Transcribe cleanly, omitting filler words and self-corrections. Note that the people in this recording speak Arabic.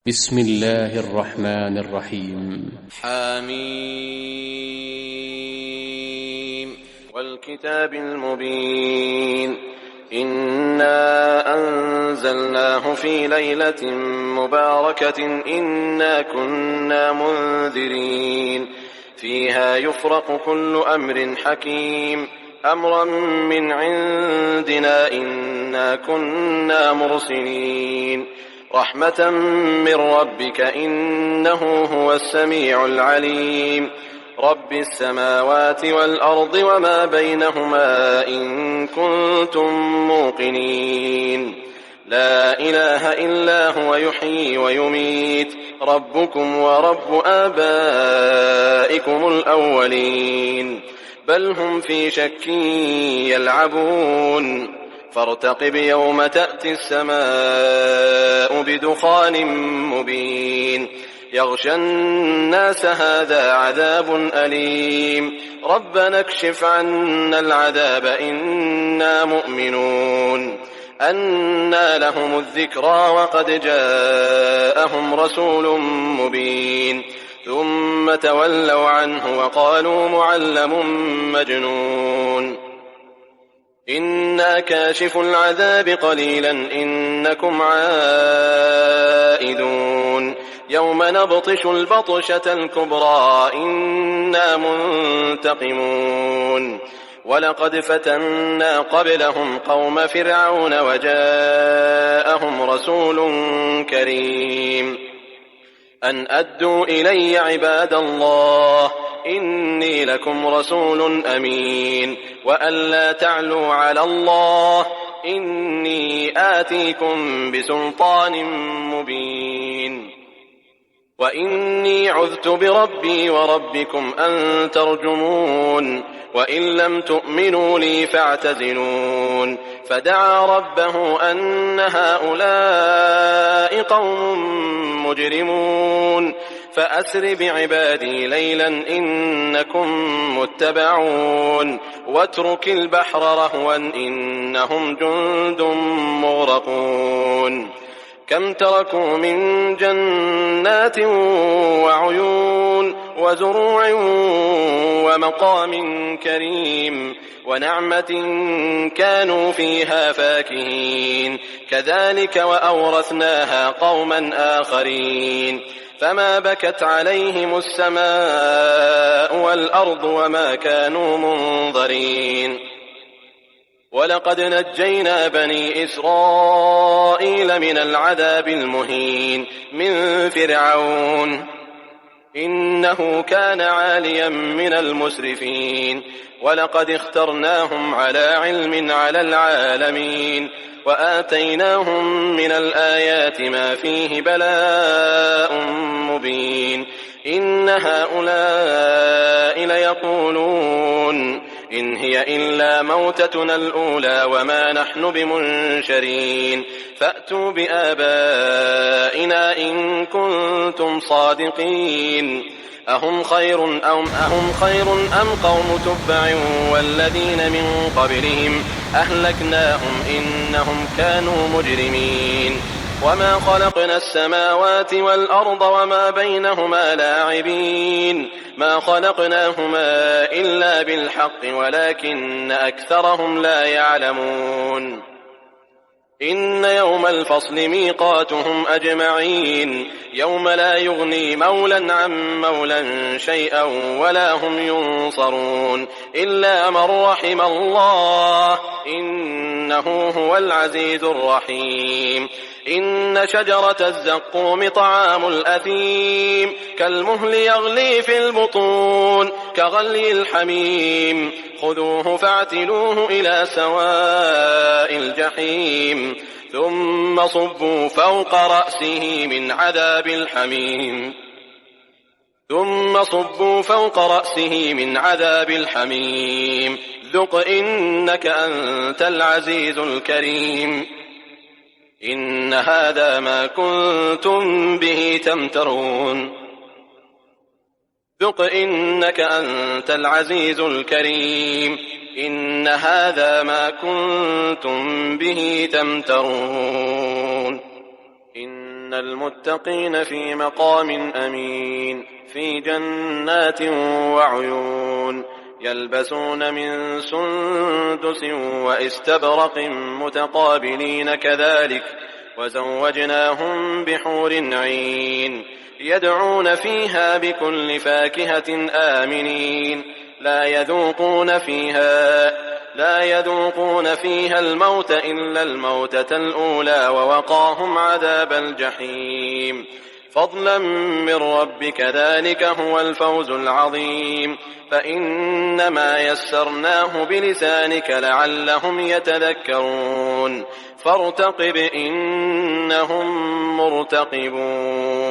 بسم الله الرحمن الرحيم. حميم والكتاب المبين. إنا أنزلناه في ليلة مباركة إنا كنا منذرين فيها يفرق كل أمر حكيم أمرا من عندنا إنا كنا مرسلين رحمة من ربك إنه هو السميع العليم رب السماوات والأرض وما بينهما إن كنتم موقنين لا إله إلا هو يحيي ويميت ربكم ورب آبائكم الأولين بل هم في شك يلعبون فارتقب يوم تأتي السماء بدخان مبين يغشى الناس هذا عذاب أليم ربنا اكشف عنا العذاب إنا مؤمنون أنى لهم الذكرى وقد جاءهم رسول مبين ثم تولوا عنه وقالوا معلم مجنون إنا كاشف العذاب قليلا إنكم عائدون يوم نبطش البطشة الكبرى إنا منتقمون ولقد فتنا قبلهم قوم فرعون وجاءهم رسول كريم أن أدوا إلي عباد الله إني لكم رسول أمين وأن لا تعلوا على الله إني آتيكم بسلطان مبين وإني عذت بربي وربكم أن ترجمون وإن لم تؤمنوا لي فاعتزلون فدعا ربه أن هؤلاء قوم مجرمون فأسر بعبادي ليلا إنكم متبعون واترك البحر رهوا إنهم جند مغرقون كم تركوا من جنات وعيون وزروع ومقام كريم ونعمة كانوا فيها فاكهين كذلك وأورثناها قوما آخرين فما بكت عليهم السماء والأرض وما كانوا منظرين ولقد نجينا بني إسرائيل من العذاب المهين من فرعون إنه كان عاليا من المسرفين ولقد اخترناهم على علم على العالمين وآتيناهم من الآيات ما فيه بلاء مبين إن هؤلاء ليقولون إن هي إلا موتتنا الأولى وما نحن بمنشرين فأتوا بآبائنا إن كنتم صادقين أهم خير أم قوم تبع والذين من قبلهم أهلكناهم إنهم كانوا مجرمين وما خلقنا السماوات والأرض وما بينهما لاعبين ما خلقناهما إلا بالحق ولكن أكثرهم لا يعلمون إن يوم الفصل ميقاتهم أجمعين يوم لا يغني مولا عن مولا شيئا ولا هم ينصرون إلا من رحم الله إنه هو العزيز الرحيم إن شجرة الزقوم طعام الأثيم كالمهل يغلي في البطون كغلي الحميم خذوه فاعتلوه إلى سواء الجحيم ثم صبوا فوق رأسه من عذاب الحميم ذق إنك أنت العزيز الكريم إن هذا ما كنتم به تمترون ذق إنك أنت العزيز الكريم إن هذا ما كنتم به تمترون إن المتقين في مقام أمين في جنات وعيون يلبسون من سندس وإستبرق متقابلين كذلك وزوجناهم بحور عين يدعون فيها بكل فاكهة آمنين لا يذوقون فيها الموت إلا الموتة الأولى ووقاهم عذاب الجحيم فضلا من ربك ذلك هو الفوز العظيم فإنما يسرناه بلسانك لعلهم يتذكرون فارتقب إنهم مرتقبون